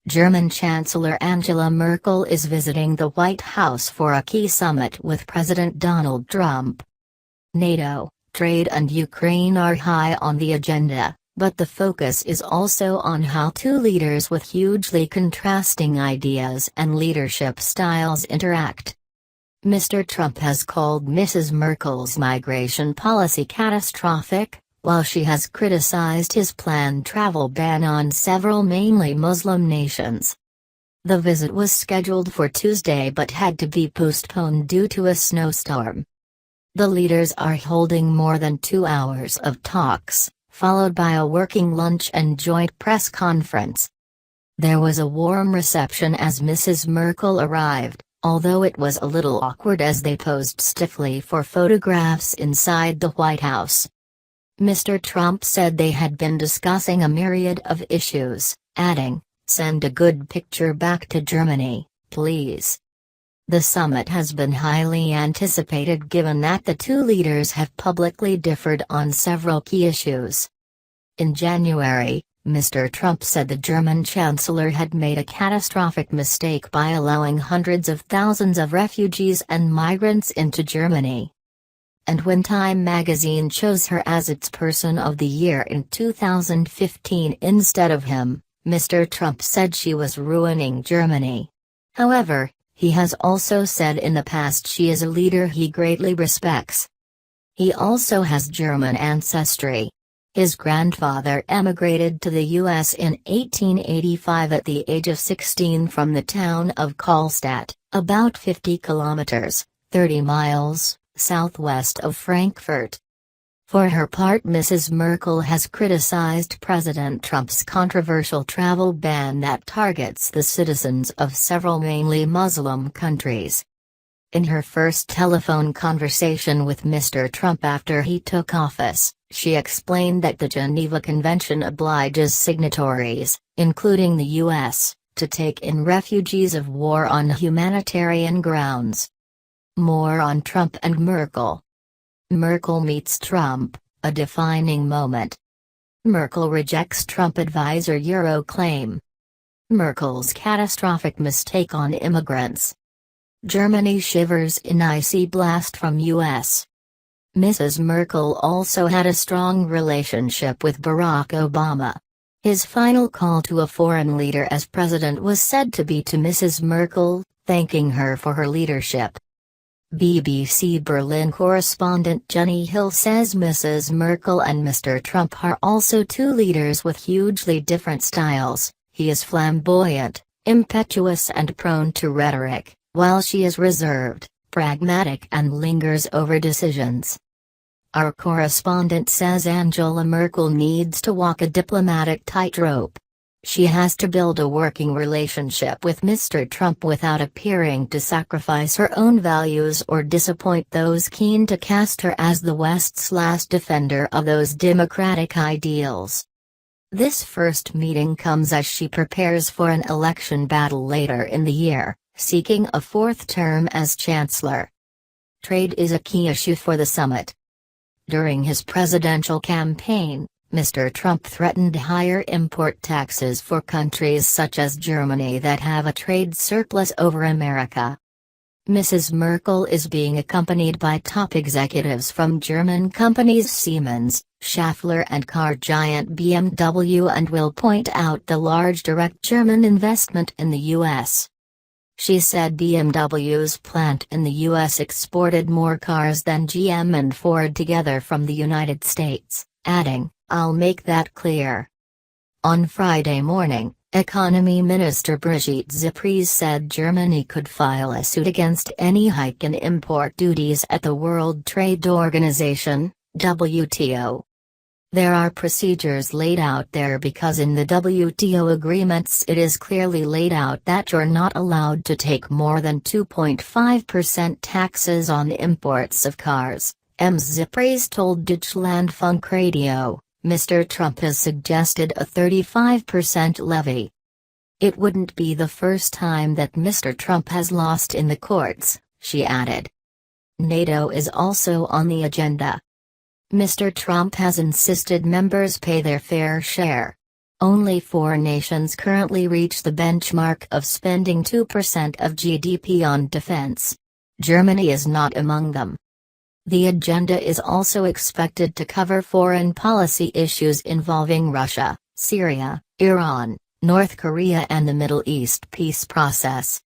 German Chancellor Angela Merkel is visiting the White House for a key summit with President Donald Trump. NATO, trade and Ukraine are high on the agenda, but the focus is also on how two leaders with hugely contrasting ideas and leadership styles interact. Mr. Trump has called Mrs. Merkel's migration policy catastrophic, while she has criticized his planned travel ban on several mainly Muslim nations. The visit was scheduled for Tuesday but had to be postponed due to a snowstorm. The leaders are holding more than 2 hours of talks, followed by a working lunch and joint press conference. There was a warm reception as Mrs. Merkel arrived, although it was a little awkward as they posed stiffly for photographs inside the White House. Mr. Trump said they had been discussing a myriad of issues, adding, "Send a good picture back to Germany, please." The summit has been highly anticipated given that the two leaders have publicly differed on several key issues. In January, Mr. Trump said the German Chancellor had made a catastrophic mistake by allowing hundreds of thousands of refugees and migrants into Germany. And when Time magazine chose her as its Person of the Year in 2015 instead of him, Mr. Trump said she was ruining Germany. However, he has also said in the past she is a leader he greatly respects. He also has German ancestry. His grandfather emigrated to the U.S. in 1885 at the age of 16 from the town of Karlstadt, about 50 kilometers, 30 miles, southwest of Frankfurt. For her part, Mrs. Merkel has criticized President Trump's controversial travel ban that targets the citizens of several mainly Muslim countries. In her first telephone conversation with Mr. Trump after he took office, she explained that the Geneva Convention obliges signatories, including the U.S., to take in refugees of war on humanitarian grounds. More on Trump and Merkel. Merkel meets Trump, a defining moment. Merkel rejects Trump advisor Euro claim. Merkel's catastrophic mistake on immigrants. Germany shivers in icy blast from U.S. Mrs. Merkel also had a strong relationship with Barack Obama. His final call to a foreign leader as president was said to be to Mrs. Merkel, thanking her for her leadership. BBC Berlin correspondent Jenny Hill says Mrs. Merkel and Mr. Trump are also two leaders with hugely different styles. He is flamboyant, impetuous and prone to rhetoric, while she is reserved, pragmatic and lingers over decisions. Our correspondent says Angela Merkel needs to walk a diplomatic tightrope. She has to build a working relationship with Mr. Trump without appearing to sacrifice her own values or disappoint those keen to cast her as the West's last defender of those democratic ideals. This first meeting comes as she prepares for an election battle later in the year, seeking a fourth term as chancellor. Trade is a key issue for the summit. During his presidential campaign, Mr. Trump threatened higher import taxes for countries such as Germany that have a trade surplus over America. Mrs. Merkel is being accompanied by top executives from German companies Siemens, Schaeffler and car giant BMW and will point out the large direct German investment in the U.S. She said BMW's plant in the U.S. exported more cars than GM and Ford together from the United States, adding, "I'll make that clear." On Friday morning, Economy Minister Brigitte Zypries said Germany could file a suit against any hike in import duties at the World Trade Organization, WTO. There are procedures laid out there because in the WTO agreements it is clearly laid out that you're not allowed to take more than 2.5% taxes on imports of cars, Ms. Zypries told Deutschlandfunk Radio. Mr. Trump has suggested a 35% levy. It wouldn't be the first time that Mr. Trump has lost in the courts, she added. NATO is also on the agenda. Mr. Trump has insisted members pay their fair share. Only 4 nations currently reach the benchmark of spending 2% of GDP on defense. Germany is not among them. The agenda is also expected to cover foreign policy issues involving Russia, Syria, Iran, North Korea and the Middle East peace process.